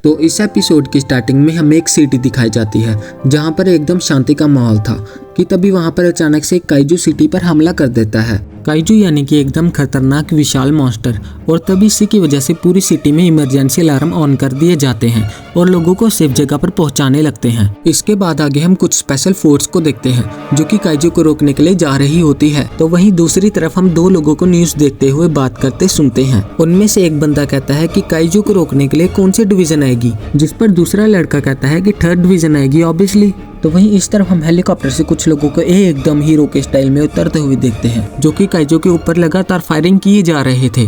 तो इस एपिसोड की स्टार्टिंग में हमें एक सिटी दिखाई जाती है जहां पर एकदम शांति का माहौल था कि तभी वहां पर अचानक से एक काइजू सिटी पर हमला कर देता है। काइजू यानी कि एकदम खतरनाक विशाल मॉन्स्टर, और तभी इसी की वजह से पूरी सिटी में इमरजेंसी अलार्म ऑन कर दिए जाते हैं और लोगों को सेफ जगह पर पहुंचाने लगते हैं। इसके बाद आगे हम कुछ स्पेशल फोर्स को देखते हैं जो कि काइजू को रोकने के लिए जा रही होती है। तो वहीं दूसरी तरफ हम दो लोगों को न्यूज देखते हुए बात करते सुनते हैं। उनमें से एक बंदा कहता है कि काइजू को रोकने के लिए कौन सी डिवीजन आएगी, जिस पर दूसरा लड़का कहता है कि 3rd डिवीजन आएगी ऑब्वियसली। तो वहीं इस तरफ हम हेलीकॉप्टर से कुछ लोगों को एकदम हीरो के स्टाइल में उतरते हुए देखते हैं जो कि काइजू के ऊपर लगातार फायरिंग किए जा रहे थे,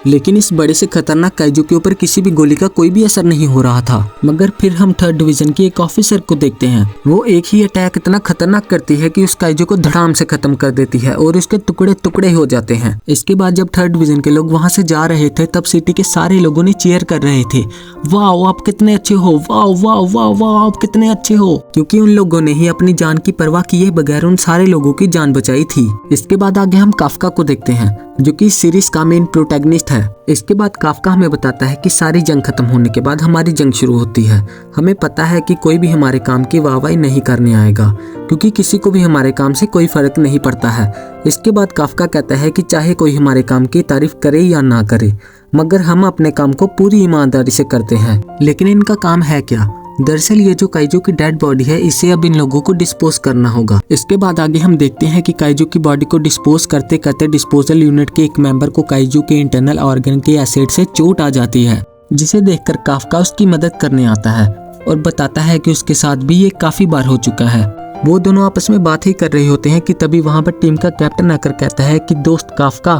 लेकिन इस बड़े से खतरनाक काइजू के ऊपर किसी भी गोली का कोई भी असर नहीं हो रहा था। मगर फिर हम 3rd डिवीजन के एक ऑफिसर को देखते हैं। वो एक ही अटैक इतना खतरनाक करती है कि उस काइजू को धड़ाम से खत्म कर देती है और उसके टुकड़े टुकड़े हो जाते हैं। इसके बाद जब 3rd डिवीजन के लोग वहां से जा रहे थे तब सिटी के सारे लोगों ने चीयर कर रहे थे, वाह आप कितने अच्छे हो, वाह वाह वाह वाह आप कितने अच्छे हो, क्योंकि उन लोगों ने ही अपनी जान की परवाह किए बगैर उन सारे लोगों की जान बचाई थी। इसके बाद आगे हम काफका को देखते हैं जो कि सीरीज का मेन प्रोटैगनिस्ट है। इसके बाद काफका हमें बताता है कि सारी जंग खत्म होने के बाद हमारी जंग शुरू होती है। हमें पता है कि कोई भी हमारे काम की वाहवाही नहीं करने आएगा क्योंकि किसी को भी हमारे काम से कोई फर्क नहीं पड़ता है। इसके बाद काफका कहता है कि चाहे कोई हमारे काम की तारीफ करे या ना करे, मगर हम अपने काम को पूरी ईमानदारी से करते हैं। लेकिन इनका काम है क्या? दरअसल ये जो काइजू की डेड बॉडी है इसे अब इन लोगों को डिस्पोज करना होगा। इसके बाद आगे हम देखते हैं कि काइजू की बॉडी को डिस्पोज करते करते डिस्पोजल यूनिट के एक मेंबर को काइजू के इंटरनल ऑर्गन के एसिड से चोट आ जाती है, जिसे देखकर काफका उसकी मदद करने आता है और बताता है कि उसके साथ भी ये काफी बार हो चुका है। वो दोनों आपस में बात ही कर रहे होते हैं कि तभी वहाँ पर टीम का कैप्टन आकर कहता है कि दोस्त काफका,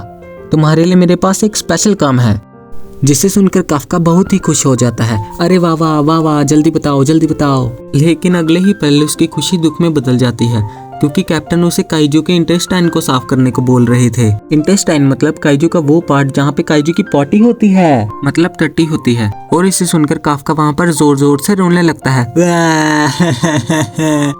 तुम्हारे लिए मेरे पास एक स्पेशल काम है। जिसे सुनकर काफका बहुत ही खुश हो जाता है, अरे वाह वाह वाह वाह जल्दी बताओ जल्दी बताओ। लेकिन अगले ही पल उसकी खुशी दुख में बदल जाती है क्योंकि कैप्टन उसे काइजू के इंटेस्टाइन को साफ करने को बोल रहे थे। इंटेस्टाइन मतलब काइजू का वो पार्ट जहाँ पे काइजू की पॉटी होती है, मतलब टट्टी होती है। और इसे सुनकर काफका वहाँ पर जोर जोर से रोने लगता है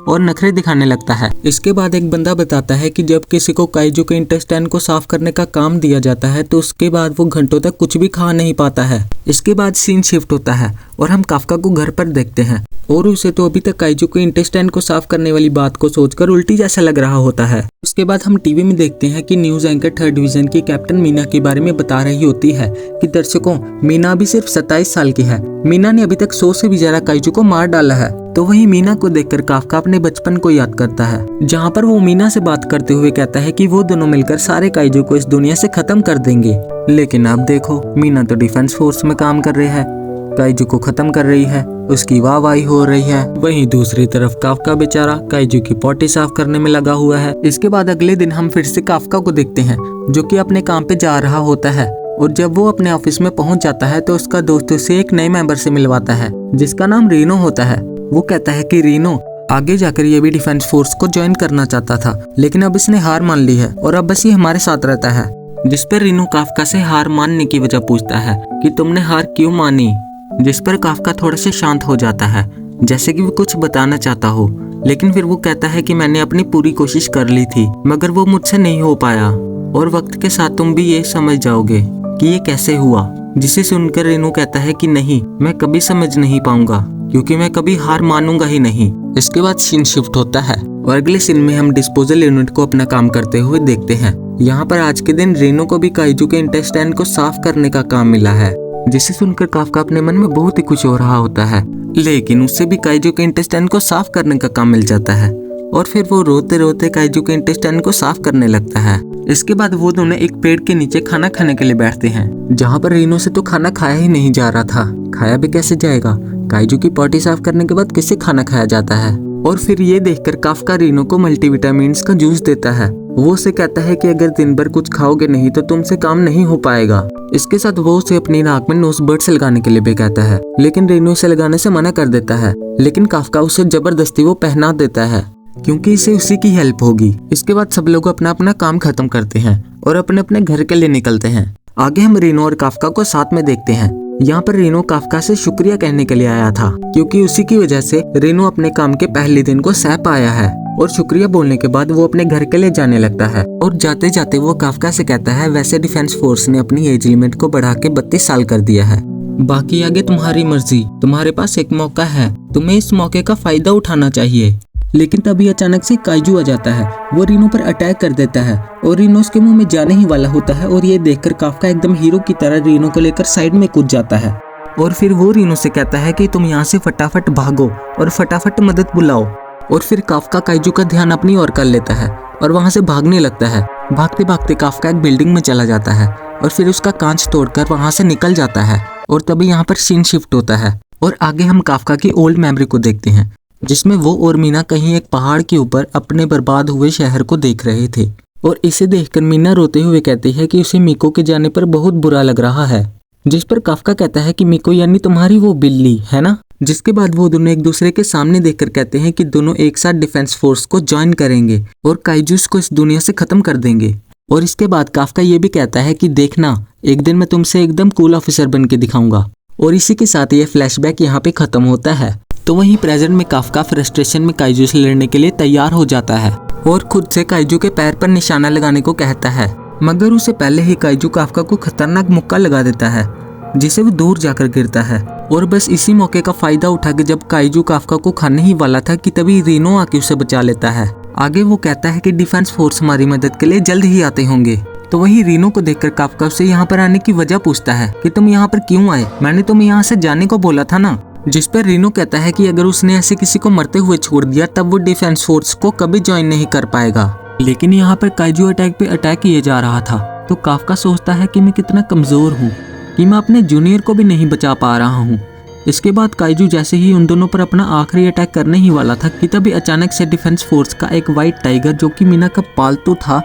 और नखरे दिखाने लगता है। इसके बाद एक बंदा बताता है कि जब किसी को काइजू के इंटेस्टाइन को साफ करने का काम दिया जाता है तो उसके बाद वो घंटों तक कुछ भी खा नहीं पाता है। इसके बाद सीन शिफ्ट होता है और हम काफका को घर पर देखते हैं और उसे तो अभी तक काइजू के इंटेस्टाइन को साफ करने वाली बात को सोचकर उल्टी जैसा लग रहा होता है। उसके बाद हम टीवी में देखते हैं कि न्यूज एंकर 3rd डिवीजन की कैप्टन मीना के बारे में बता रही होती है कि दर्शकों, मीना अभी सिर्फ 27 साल की है। मीना ने अभी तक 100 से भी ज्यादा काइजू को मार डाला है। तो वही मीना को देखकर काफका अपने बचपन को याद करता है, जहाँ पर वो मीना से बात करते हुए कहता है कि वो दोनों मिलकर सारे काइजू को इस दुनिया से खत्म कर देंगे। लेकिन अब देखो, मीना तो डिफेंस फोर्स में काम कर रही है, काइजू को खत्म कर रही है, उसकी वाहवाही हो रही है। वहीं दूसरी तरफ काफका बेचारा काइजू की पॉटी साफ करने में लगा हुआ है। इसके बाद अगले दिन हम फिर से काफका को देखते हैं जो कि अपने काम पे जा रहा होता है और जब वो अपने ऑफिस में पहुंच जाता है तो उसका दोस्त उसे एक नए मेंबर से मिलवाता है जिसका नाम रीनो होता है। वो कहता है कि रीनो आगे जाकर ये भी डिफेंस फोर्स को ज्वाइन करना चाहता था, लेकिन अब इसने हार मान ली है और अब बस ये हमारे साथ रहता है। जिस पर रीनो काफका से हार मानने की वजह पूछता है कि तुमने हार क्यों मानी, जिस पर काफका थोड़ा से शांत हो जाता है जैसे कि वो कुछ बताना चाहता हो। लेकिन फिर वो कहता है कि मैंने अपनी पूरी कोशिश कर ली थी मगर वो मुझसे नहीं हो पाया और वक्त के साथ तुम भी ये समझ जाओगे कि ये कैसे हुआ। जिसे सुनकर रीनो कहता है कि नहीं, मैं कभी समझ नहीं पाऊंगा क्योंकि मैं कभी हार मानूंगा ही नहीं। इसके बाद सीन शिफ्ट होता है और अगले सीन में हम डिस्पोजल यूनिट को अपना काम करते हुए देखते हैं। यहाँ पर आज के दिन रीनो को भी काइजू के इंटेस्टाइन को साफ करने का काम मिला है, जिसे सुनकर काफका अपने मन में बहुत ही खुश हो रहा होता है। लेकिन उससे भी काइजू के इंटेस्टाइन को साफ करने का काम मिल जाता है और फिर वो रोते रोते काइजू के इंटेस्टाइन को साफ करने लगता है। इसके बाद वो दोनों एक पेड़ के नीचे खाना खाने के लिए बैठते हैं, जहाँ पर रीनो से तो खाना खाया ही नहीं जा रहा था। खाया भी कैसे जाएगा, काइजू की पॉटी साफ करने के बाद किससे खाना खाया जाता है। और फिर ये देखकर काफका रीनो को मल्टीविटामिन्स का जूस देता है। वो उसे कहता है कि अगर दिन भर कुछ खाओगे नहीं तो तुमसे काम नहीं हो पाएगा। इसके साथ वो उसे अपनी नाक में नोज बड्स लगाने के लिए भी कहता है, लेकिन रीनो इसे लगाने से मना कर देता है। लेकिन काफका उसे जबरदस्ती वो पहना देता है क्योंकि इसे उसी की हेल्प होगी। इसके बाद सब लोग अपना अपना काम खत्म करते हैं और अपने अपने घर के लिए निकलते हैं। आगे हम रीनो और काफका को साथ में देखते हैं। यहाँ पर रीनो काफका से शुक्रिया कहने के लिए आया था क्योंकि उसी की वजह से रीनो अपने काम के पहले दिन को सह पाया है। और शुक्रिया बोलने के बाद वो अपने घर के लिए जाने लगता है और जाते जाते वो काफका से कहता है, वैसे डिफेंस फोर्स ने अपनी एज लिमिट को बढ़ा के 32 साल कर दिया है बाकी आगे तुम्हारी मर्जी, तुम्हारे पास एक मौका है, तुम्हें इस मौके का फायदा उठाना चाहिए। लेकिन तभी अचानक से काइजू आ जाता है। वो रीनो पर अटैक कर देता है और रीनो उसके मुंह में जाने ही वाला होता है और ये देखकर काफका एकदम हीरो की तरह रीनो को लेकर साइड में कूद जाता है और फिर वो रीनो से कहता है कि तुम यहाँ से फटाफट भागो और फटाफट मदद बुलाओ। और फिर काफका काइजू का ध्यान अपनी ओर कर लेता है और वहाँ से भागने लगता है। भागते भागते काफका एक बिल्डिंग में चला जाता है और फिर उसका कांच तोड़कर वहाँ से निकल जाता है। और तभी यहाँ पर सीन शिफ्ट होता है और आगे हम काफका की ओल्ड मेमोरी को देखते हैं, जिसमें वो और मीना कहीं एक पहाड़ के ऊपर अपने बर्बाद हुए शहर को देख रहे थे। और इसे देखकर मीना रोते हुए कहती है कि उसे मिको के जाने पर बहुत बुरा लग रहा है, जिस पर काफका कहता है कि मिको यानी तुम्हारी वो बिल्ली है ना। जिसके बाद वो दोनों एक दूसरे के सामने देखकर कहते हैं कि दोनों एक साथ डिफेंस फोर्स को ज्वाइन करेंगे और काइजूस को इस दुनिया से खत्म कर देंगे। और इसके बाद काफका ये भी कहता है कि देखना, एक दिन मैं तुमसे एकदम कूल ऑफिसर बन के दिखाऊंगा। और इसी के साथ ये फ्लैशबैक यहाँ पे खत्म होता है। तो वहीं प्रेजेंट में काफका फ्रस्ट्रेशन में काइजू से लड़ने के लिए तैयार हो जाता है और खुद से काइजू के पैर पर निशाना लगाने को कहता है, मगर उसे पहले ही काइजू काफका को खतरनाक मुक्का लगा देता है, जिसे वो दूर जाकर गिरता है। और बस इसी मौके का फायदा उठा के जब काइजू काफका को खाने ही वाला था कि तभी रीनो आके उसे बचा लेता है। आगे वो कहता है कि डिफेंस फोर्स हमारी मदद के लिए जल्द ही आते होंगे। तो वही रीनो को देखकर काफका उससे यहाँ पर आने की वजह पूछता है कि तुम यहाँ पर क्यों आए, मैंने तुम्हें यहाँ से जाने को बोला था ना। जिस पर रीनो कहता है कि अगर उसने ऐसे किसी को मरते हुए छोड़ दिया तब वो डिफेंस फोर्स को कभी ज्वाइन नहीं कर पाएगा। लेकिन यहाँ पर काइजू अटैक पे अटैक किए जा रहा था। तो काफका सोचता है कि मैं कितना कमजोर हूँ कि मैं अपने जूनियर को भी नहीं बचा पा रहा हूँ। इसके बाद काइजू जैसे ही उन दोनों पर अपना आखिरी अटैक करने ही वाला था कि तभी अचानक से डिफेंस फोर्स का एक व्हाइट टाइगर, जो कि मीना का पालतू था,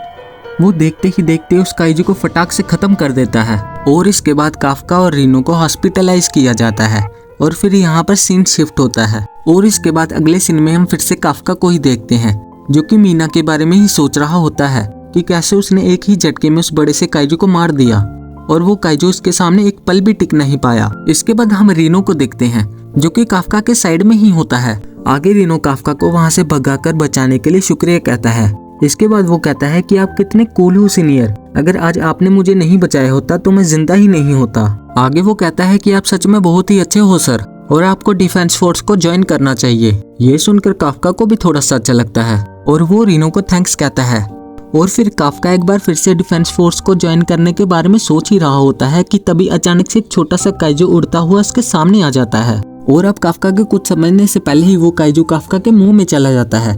वो देखते ही देखते उस काइजू को फटाक से खत्म कर देता है। और इसके बाद काफका और रीनो को हॉस्पिटलाइज किया जाता है और फिर यहाँ पर सीन शिफ्ट होता है। और इसके बाद अगले सीन में हम फिर से काफका को ही देखते हैं, जो कि मीना के बारे में ही सोच रहा होता है कि कैसे उसने एक ही झटके में उस बड़े से काइजू को मार दिया और वो काइजू उसके सामने एक पल भी टिक नहीं पाया। इसके बाद हम रीनो को देखते हैं, जो कि काफका के साइड में ही होता है। आगे रीनो काफका को वहाँ से भगाकर बचाने के लिए शुक्रिया कहता है। इसके बाद वो कहता है कि आप कितने कूल हो सीनियर, अगर आज आपने मुझे नहीं बचाया होता तो मैं जिंदा ही नहीं होता। आगे वो कहता है कि आप सच में बहुत ही अच्छे हो सर, और आपको डिफेंस फोर्स को ज्वाइन करना चाहिए। ये सुनकर काफका को भी थोड़ा सा अच्छा लगता है और वो रीनो को थैंक्स कहता है। और फिर काफका एक बार फिर से डिफेंस फोर्स को ज्वाइन करने के बारे में सोच ही रहा होता है कि तभी अचानक से एक छोटा सा काइजू उड़ता हुआ उसके सामने आ जाता है। और अब काफका के कुछ समझने से पहले ही वो काइजू काफका के मुंह में चला जाता है।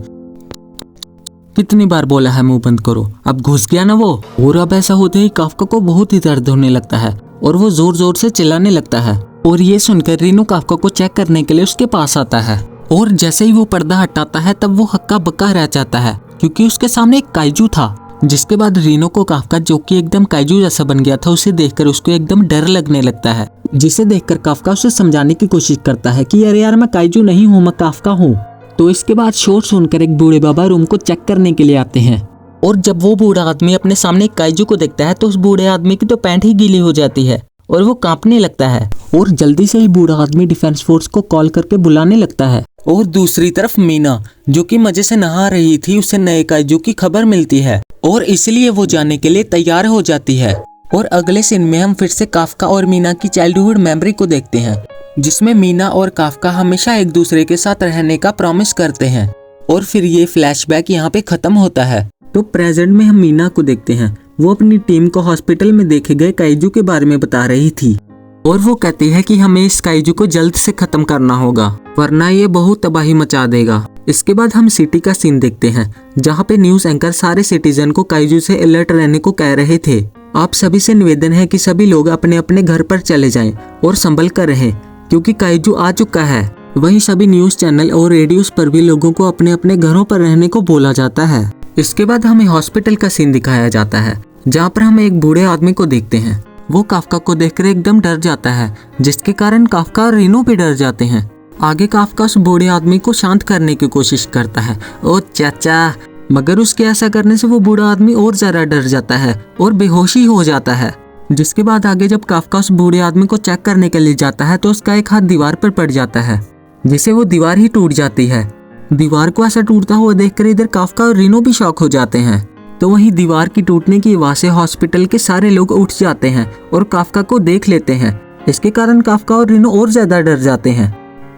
कितनी बार बोला है मुंह बंद करो, अब घुस गया ना वो। और अब ऐसा होते ही काफका को बहुत ही दर्द होने लगता है और वो जोर जोर से चिल्लाने लगता है। और ये सुनकर रीनो काफका को चेक करने के लिए उसके पास आता है और जैसे ही वो पर्दा हटाता है तब वो हक्का बक्का रह जाता है, क्योंकि उसके सामने एक काइजू था। जिसके बाद रीनो को काफका, जो कि एकदम काइजू जैसा बन गया था, उसे देखकर उसको एकदम डर लगने लगता है। जिसे देखकर काफका उसे समझाने की कोशिश करता है कि अरे यार मैं काइजू नहीं हूँ, मैं काफका हूँ। तो इसके बाद शोर सुनकर एक बूढ़े बाबा रूम को चेक करने के लिए आते हैं और जब वो बूढ़ा आदमी अपने सामने एक काइजू को देखता है तो उस बूढ़े आदमी की तो पैंट ही गीली हो जाती है और वो कांपने लगता है। और जल्दी से ही बूढ़ा आदमी डिफेंस फोर्स को कॉल करके बुलाने लगता है। और दूसरी तरफ मीना, जो कि मजे से नहा रही थी, उसे नए काइजू की खबर मिलती है और इसलिए वो जाने के लिए तैयार हो जाती है। और अगले सीन में हम फिर से काफका और मीना की चाइल्डहुड मेमोरी को देखते हैं, जिसमें मीना और काफका हमेशा एक दूसरे के साथ रहने का प्रॉमिस करते हैं। और फिर ये फ्लैशबैक यहाँ पे खत्म होता है। तो प्रेजेंट में हम मीना को देखते हैं, वो अपनी टीम को हॉस्पिटल में देखे गए काइजू के बारे में बता रही थी और वो कहती है कि हमें इस काइजू को जल्द से खत्म करना होगा, वरना ये बहुत तबाही मचा देगा। इसके बाद हम सिटी का सीन देखते हैं, जहाँ पे न्यूज एंकर सारे सिटीजन को काइजू से अलर्ट रहने को कह रहे थे। आप सभी से निवेदन है कि सभी लोग अपने अपने घर पर चले जाएं और संभल कर रहें, क्योंकि काइजू आ चुका है। वहीं सभी न्यूज चैनल और रेडियोस पर भी लोगों को अपने अपने घरों पर रहने को बोला जाता है। इसके बाद हमें हॉस्पिटल का सीन दिखाया जाता है, जहाँ पर हम एक बूढ़े आदमी को देखते हैं। वो काफका को देखकर एकदम डर जाता है, जिसके कारण काफका और रीनो भी डर जाते हैं। आगे काफका उस बूढ़े आदमी को शांत करने की कोशिश करता है, ओ चाचा, मगर उसके ऐसा करने से वो बूढ़ा आदमी और ज्यादा डर जाता है और बेहोशी हो जाता है। जिसके बाद आगे जब काफका उस बूढ़े आदमी को चेक करने के लिए जाता है तो उसका एक हाथ दीवार पर पड़ जाता है, जिससे वो दीवार ही टूट जाती है। दीवार को ऐसा टूटता हुआ देखकर इधर काफका और रीनो भी शॉक हो जाते हैं। तो वहीं दीवार की टूटने की आवाज से हॉस्पिटल के सारे लोग उठ जाते हैं और काफका को देख लेते हैं। इसके कारण काफका और रीनो और ज्यादा डर जाते हैं।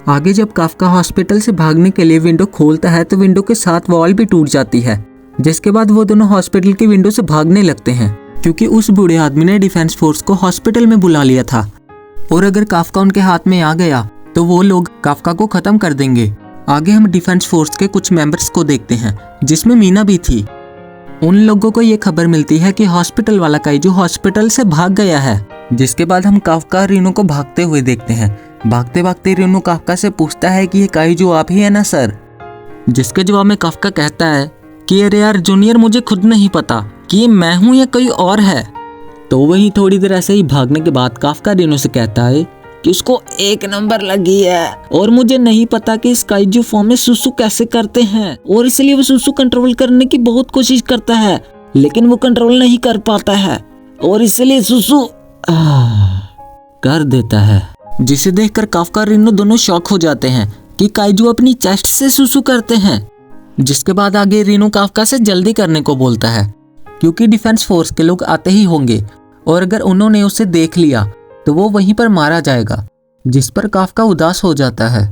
आगे जब काफका हॉस्पिटल से भागने के लिए विंडो खोलता है तो विंडो के साथ वॉल भी टूट जाती है, जिसके बाद वो दोनों हॉस्पिटल की विंडो से भागने लगते हैं क्योंकि उस बूढ़े आदमी ने डिफेंस फोर्स को हॉस्पिटल में बुला लिया था और अगर काफका उनके हाथ में आ गया तो वो लोग काफका को खत्म कर देंगे। आगे हम डिफेंस फोर्स के कुछ मेंबर्स को देखते हैं जिसमें मीना भी थी। उन लोगों को ये खबर मिलती है कि हॉस्पिटल वाला काइजू हॉस्पिटल से भाग गया है, जिसके बाद हम काफका रीनो को भागते हुए देखते हैं। भागते भागते रीनो काफका से पूछता है कि ये काइजू आप ही है ना सर, जिसके जवाब में काफका कहता है कि अरे यार जूनियर, मुझे खुद नहीं पता कि ये मैं हूँ या कोई और है। तो वही थोड़ी देर ऐसे ही भागने के बाद काफका रीनो से कहता है कि उसको 1 नंबर लगी है और मुझे नहीं पता कि इस काइजू फॉर्म में सुसु कैसे करते हैं और इसलिए वो सुसु कंट्रोल करने की बहुत कोशिश करता है लेकिन वो कंट्रोल नहीं कर पाता है और इसलिए सुसु कर देता है, जिसे देखकर काफका रीनो दोनों शॉक हो जाते हैं कि काइजू अपनी चेस्ट से सुसु करते हैं। जिसके बाद आगे रीनो काफका से जल्दी करने को बोलता है क्योंकि डिफेंस फोर्स के लोग आते ही होंगे और अगर उन्होंने उसे देख लिया तो वो वहीं पर मारा जाएगा, जिस पर काफका उदास हो जाता है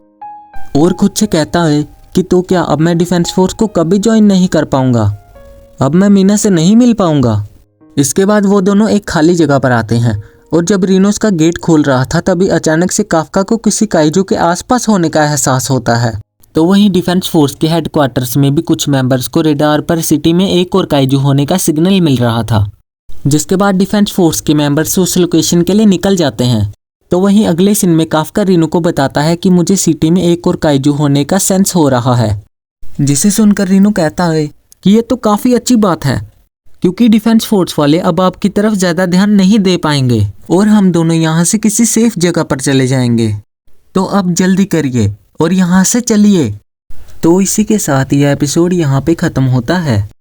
और खुद से कहता है कि तो क्या अब मैं डिफेंस फोर्स को कभी ज्वाइन नहीं कर पाऊंगा, अब मैं मीना से नहीं मिल पाऊंगा। इसके बाद वो दोनों एक खाली जगह पर आते हैं और जब रीनोस का गेट खोल रहा था तभी अचानक से काफका को किसी काइजू के आसपास होने का एहसास होता है। तो वहीं डिफेंस फोर्स के हेडक्वार्टर्स में भी कुछ मेंबर्स को रेडार पर सिटी में एक और काइजू होने का सिग्नल मिल रहा था, जिसके बाद डिफेंस फोर्स के मेंबर्स उस लोकेशन के लिए निकल जाते हैं। तो वहीं अगले सीन में काफका रीनो को बताता है कि मुझे सिटी में एक और काइजू होने का सेंस हो रहा है, जिसे सुनकर रीनो कहता है कि ये तो काफी अच्छी बात है क्योंकि डिफेंस फोर्स वाले अब आपकी तरफ ज्यादा ध्यान नहीं दे पाएंगे और हम दोनों यहाँ से किसी सेफ जगह पर चले जाएंगे। तो अब जल्दी करिए और यहाँ से चलिए। तो इसी के साथ यह एपिसोड यहाँ पे खत्म होता है।